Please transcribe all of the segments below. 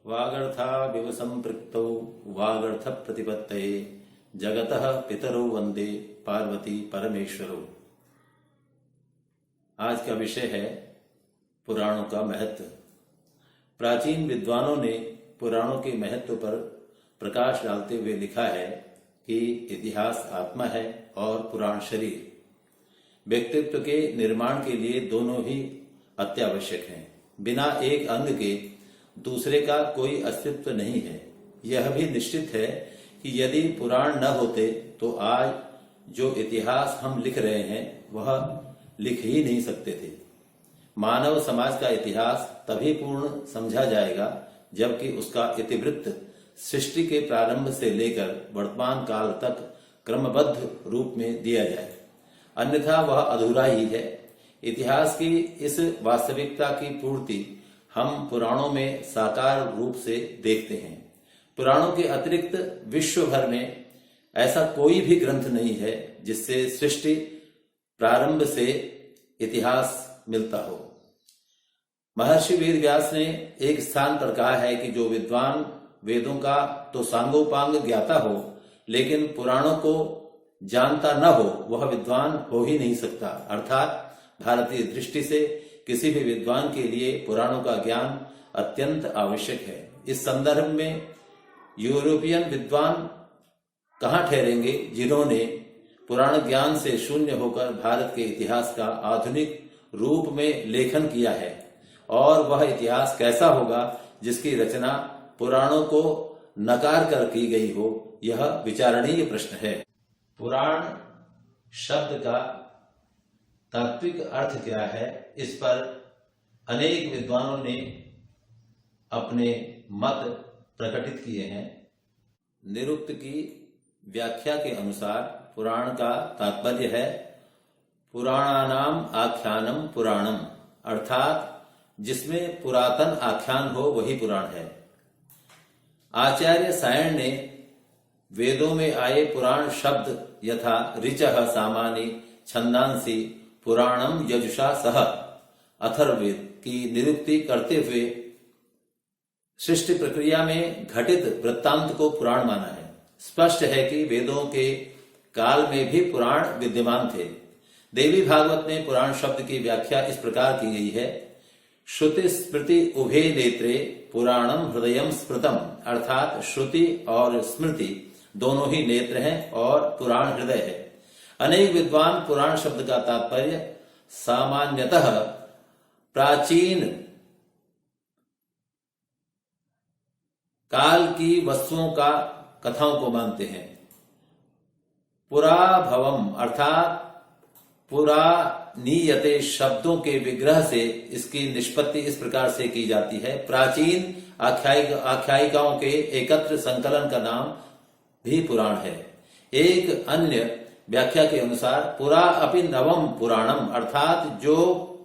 वागर्थाविव संपृक्तौ वागर्थ प्रतिपत्तये जगतः पितरौ वंदे पार्वती परमेश्वरौ। आज का विषय है पुराणों का महत्व। प्राचीन विद्वानों ने पुराणों के महत्व पर प्रकाश डालते हुए लिखा है कि इतिहास आत्मा है और पुराण शरीर। व्यक्तित्व के निर्माण के लिए दोनों ही अत्यावश्यक हैं। बिना एक अंग के दूसरे का कोई अस्तित्व नहीं है। यह भी निश्चित है कि यदि पुराण न होते तो आज जो इतिहास हम लिख रहे हैं वह लिख ही नहीं सकते थे। मानव समाज का इतिहास तभी पूर्ण समझा जाएगा जबकि उसका इतिवृत्त सृष्टि के प्रारंभ से लेकर वर्तमान काल तक क्रमबद्ध रूप में दिया जाए, अन्यथा वह अधूरा ही है। इतिहास की इस वास्तविकता की पूर्ति हम पुराणों में साकार रूप से देखते हैं। पुराणों के अतिरिक्त विश्व भर में ऐसा कोई भी ग्रंथ नहीं है जिससे सृष्टि प्रारंभ से इतिहास मिलता हो। महर्षि वेद व्यास ने एक स्थान पर कहा है कि जो विद्वान वेदों का तो सांगोपांग ज्ञाता हो लेकिन पुराणों को जानता न हो वह विद्वान हो ही नहीं सकता। अर्थात भारतीय दृष्टि से किसी भी विद्वान के लिए पुराणों का ज्ञान अत्यंत आवश्यक है। इस संदर्भ में यूरोपियन विद्वान कहाँ ठहरेंगे जिन्होंने पुराण ज्ञान से शून्य होकर भारत के इतिहास का आधुनिक रूप में लेखन किया है, और वह इतिहास कैसा होगा जिसकी रचना पुराणों को नकार कर की गई हो, यह विचारणीय प्रश्न है। पुराण शब्द का तात्विक अर्थ क्या है, इस पर अनेक विद्वानों ने अपने मत प्रकटित किए हैं। निरुक्त की व्याख्या के अनुसार पुराण का तात्पर्य है पुराणानाम आख्यानम पुराणम, अर्थात जिसमें पुरातन आख्यान हो वही पुराण है। आचार्य सायण ने वेदों में आए पुराण शब्द यथा ऋचः सामानि छंदांसी पुराणम यजुषा सह अथर्ववेद की निरुक्ति करते हुए सृष्टि प्रक्रिया में घटित वृत्तांत को पुराण माना है। स्पष्ट है कि वेदों के काल में भी पुराण विद्यमान थे। देवी भागवत में पुराण शब्द की व्याख्या इस प्रकार की गई है, श्रुति स्मृति उभे नेत्रे पुराणम हृदयम स्मृतम, अर्थात श्रुति और स्मृति दोनों ही नेत्र हैं और पुराण हृदय है। अनेक विद्वान पुराण शब्द का तात्पर्य सामान्यतः प्राचीन काल की वस्तुओं का कथाओं को मानते हैं। पुरा भवम अर्थात पुरानीयते शब्दों के विग्रह से इसकी निष्पत्ति इस प्रकार से की जाती है। प्राचीन आख्यायिकाओं के एकत्र संकलन का नाम भी पुराण है। एक अन्य व्याख्या के अनुसार पुरा अपि नवम पुराणम, अर्थात जो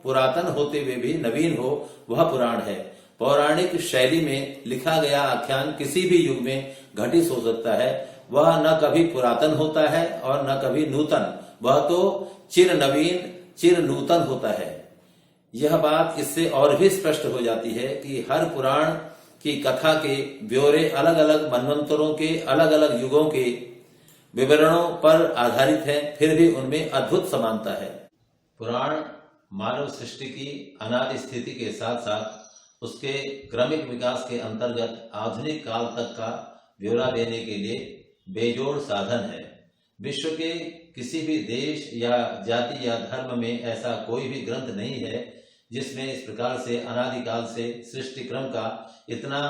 पुरातन होते हुए भी नवीन हो वह पुराण है। पौराणिक शैली में लिखा गया आख्यान किसी भी युग में घटित हो सकता है। वह न कभी पुरातन होता है और न कभी नूतन, वह तो चिर नवीन चिर नूतन होता है। यह बात इससे और भी स्पष्ट हो जाती है कि हर पुराण की कथा के ब्यौरे अलग अलग मनवंतरों के अलग अलग युगों के विवरणों पर आधारित है, फिर भी उनमें अद्भुत समानता है। पुराण मानव सृष्टि की अनादि स्थिति के साथ साथ उसके क्रमिक विकास के अंतर्गत आधुनिक काल तक का ब्यौरा देने के लिए बेजोड़ साधन है। विश्व के किसी भी देश या जाति या धर्म में ऐसा कोई भी ग्रंथ नहीं है जिसमें इस प्रकार से अनादिकाल से सृष्टि क्रम का इतना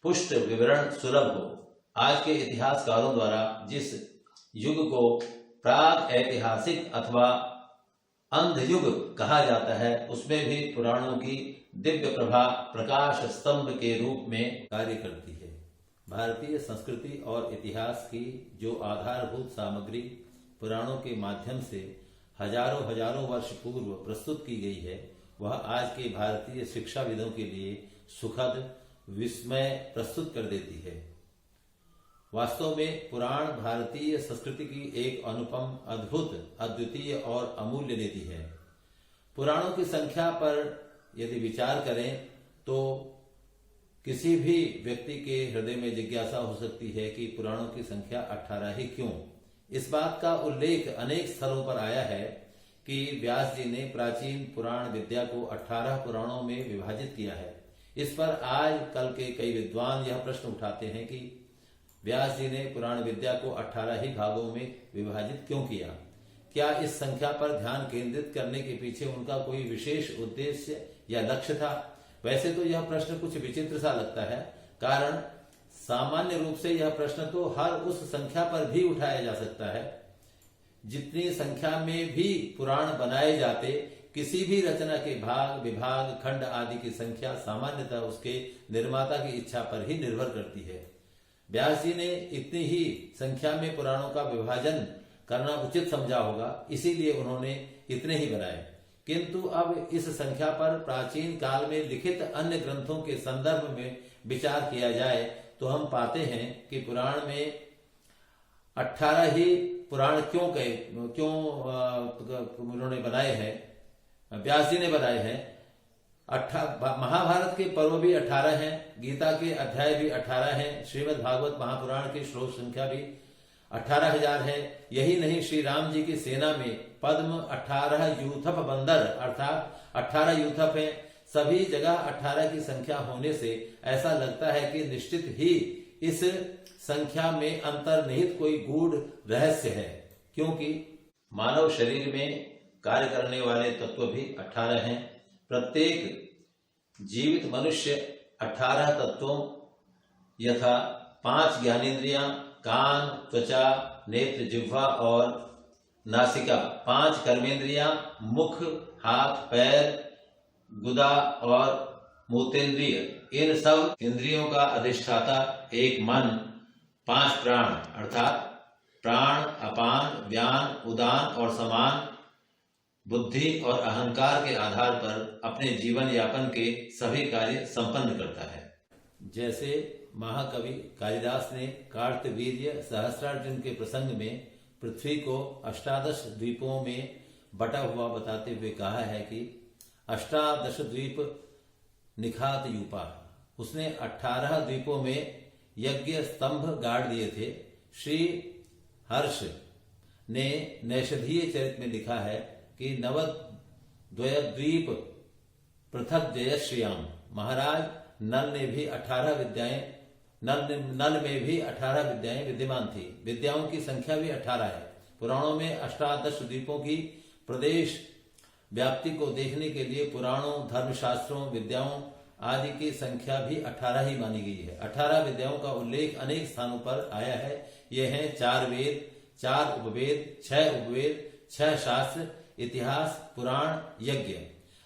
पुष्ट विवरण सुलभ हो। आज के इतिहासकारों द्वारा जिस युग को प्राग ऐतिहासिक अथवा अंधयुग कहा जाता है उसमें भी पुराणों की दिव्य प्रभा प्रकाश स्तंभ के रूप में कार्य करती है। भारतीय संस्कृति और इतिहास की जो आधारभूत सामग्री पुराणों के माध्यम से हजारों वर्ष पूर्व प्रस्तुत की गई है, वह आज के भारतीय शिक्षाविदों के लिए सुखद विस्मय प्रस्तुत कर देती है। वास्तव में पुराण भारतीय संस्कृति की एक अनुपम, अद्भुत, अद्वितीय और अमूल्य निधि है। पुराणों की संख्या पर यदि विचार करें तो किसी भी व्यक्ति के हृदय में जिज्ञासा हो सकती है कि पुराणों की संख्या 18 ही क्यों। इस बात का उल्लेख अनेक स्थलों पर आया है कि व्यास जी ने प्राचीन पुराण विद्या को 18 पुराणों में विभाजित किया है। इस पर आज कल के कई विद्वान यह प्रश्न उठाते हैं कि व्यास जी ने पुराण विद्या को 18 ही भागों में विभाजित क्यों किया। क्या इस संख्या पर ध्यान केंद्रित करने के पीछे उनका कोई विशेष उद्देश्य या लक्ष्य था। वैसे तो यह प्रश्न कुछ विचित्र सा लगता है, कारण सामान्य रूप से यह प्रश्न तो हर उस संख्या पर भी उठाया जा सकता है जितनी संख्या में भी पुराण बनाए जाते। किसी भी रचना के भाग, विभाग, खंड आदि की संख्या सामान्यतः उसके निर्माता की इच्छा पर ही निर्भर करती है। व्यास जी ने इतनी ही संख्या में पुराणों का विभाजन करना उचित समझा होगा, इसीलिए उन्होंने इतने ही बनाए। किंतु अब इस संख्या पर प्राचीन काल में लिखित अन्य ग्रंथों के संदर्भ में विचार किया जाए तो हम पाते हैं कि पुराण में 18 ही पुराण क्यों उन्होंने बनाए हैं, व्यास जी ने बनाए हैं। महाभारत के पर्व भी 18 हैं, गीता के अध्याय भी 18 हैं, श्रीमद् भागवत महापुराण की श्लोक संख्या भी 18,000 है। यही नहीं, श्री राम जी की सेना में पद्म 18 यूथप बंदर अर्थात 18 यूथप है। सभी जगह 18 की संख्या होने से ऐसा लगता है कि निश्चित ही इस संख्या में अंतर्निहित कोई गूढ़ रहस्य है, क्योंकि मानव शरीर में कार्य करने वाले तत्व भी 18 हैं। प्रत्येक जीवित मनुष्य 18 तत्वों यथा 5 ज्ञानेंद्रियां, कान, त्वचा, नेत्र, जिह्वा और नासिका, 5 कर्मेंद्रियां, मुख, हाथ, पैर, गुदा और मूत्रेंद्रिय, इन सब इंद्रियों का अधिष्ठाता एक मन, 5 प्राण अर्थात प्राण, अपान, व्यान, उदान और समान बुद्धि और अहंकार के आधार पर अपने जीवन यापन के सभी कार्य संपन्न करता है। जैसे महाकवि कालिदास ने कार्तवीर्य सहस्त्रार्जुन के प्रसंग में पृथ्वी को 18 द्वीपों में बटा हुआ बताते हुए कहा है कि 18 द्वीप निखात यूपा। उसने 18 द्वीपों में यज्ञ स्तंभ गाड़ दिए थे। श्री हर्ष ने नैषधीय चरित में लिखा है कि नवद्वयद्वीप पृथक जयश्रियाम। महाराज नल में भी 18 विद्याएं विद्यमान थी। विद्याओं की संख्या भी 18 है। पुराणों में 18 द्वीपों की प्रदेश व्याप्ति को देखने के लिए पुराणों, धर्मशास्त्रों, विद्याओं आदि की संख्या भी 18 ही मानी गई है। 18 विद्याओं का उल्लेख अनेक स्थानों पर आया है। ये हैं 4 वेद, 4 उपवेद, 6 उपवेद, 6 शास्त्र, इतिहास, पुराण, यज्ञ।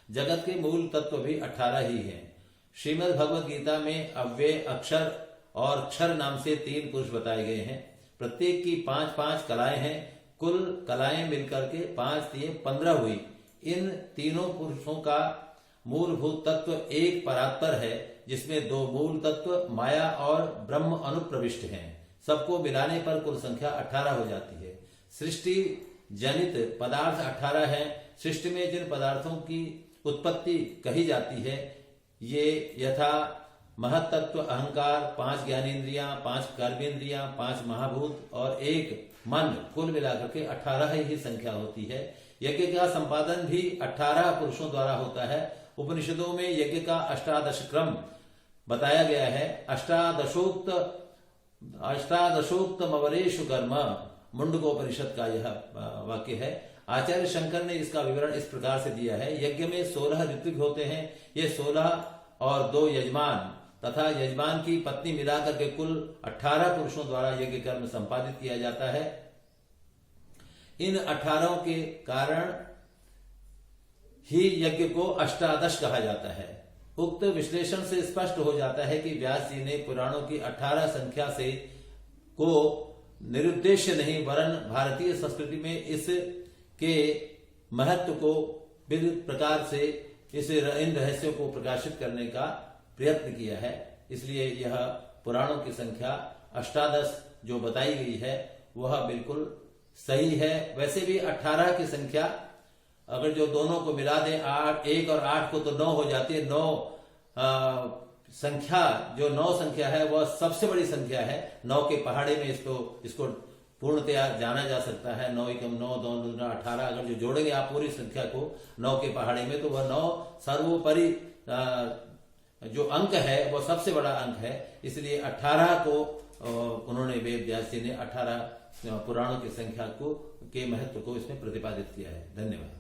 जगत के मूल तत्व भी 18 ही हैं। श्रीमद् भगवद गीता में अव्यय, अक्षर और क्षर नाम से 3 पुरुष बताए गए हैं। प्रत्येक की 5-5 कलाएं हैं। कुल कलाएं मिलकर के 5×3=15 हुई। इन तीनों पुरुषों का मूलभूत तत्व एक परात्पर है, जिसमें 2 मूल तत्व माया और ब्रह्म अनुप्रविष्ट हैं। सबको मिलाने पर कुल संख्या 18 हो जाती है। सृष्टि जनित पदार्थ 18 हैं। सृष्टि में जिन पदार्थों की उत्पत्ति कही जाती है ये यथा महत्तत्व, अहंकार, 5 ज्ञानेंद्रियां, 5 कर्मेंद्रियां, 5 महाभूत और 1 मन, कुल मिलाकर के 18 ही संख्या होती है। यज्ञ का संपादन भी 18 पुरुषों द्वारा होता है। उपनिषदों में यज्ञ का 18 क्रम बताया गया है। अष्टादशोक्तमवरेषु कर्म, मुंडकोपनिषद का यह वाक्य है। आचार्य शंकर ने इसका विवरण इस प्रकार से दिया है। यज्ञ में 16 ऋत्विक होते हैं। ये 16 और 2 यजमान तथा यजमान की पत्नी मिलाकर के कुल 18 पुरुषों द्वारा यज्ञ कर्म संपादित किया जाता है। इन 18 के कारण ही यज्ञ को अष्टादश कहा जाता है। उक्त विश्लेषण से स्पष्ट हो जाता है कि व्यास जी ने पुराणों की 18 संख्या से को निरुद्देश्य नहीं, वरन भारतीय संस्कृति में इसके महत्व को विविध प्रकार से इन रहस्यों को प्रकाशित करने का प्रयत्न किया है। इसलिए यह पुराणों की संख्या 18 जो बताई गई है वह बिल्कुल सही है। वैसे भी 18 की संख्या अगर जो दोनों को मिला दें, 1 और 8 को तो 9 हो जाती है। 9 संख्या जो 9 संख्या है वह सबसे बड़ी संख्या है। 9 के पहाड़े में इसको पूर्णतया जाना जा सकता है। 9 एकम 9, 2 दूना 18, अगर जो जोड़ेंगे आप पूरी संख्या को 9 के पहाड़े में, तो वह 9 सर्वोपरि जो अंक है वह सबसे बड़ा अंक है। इसलिए 18 को उन्होंने, वेद व्यास जी ने 18 पुराणों की संख्या के महत्व को इसमें प्रतिपादित किया है। धन्यवाद।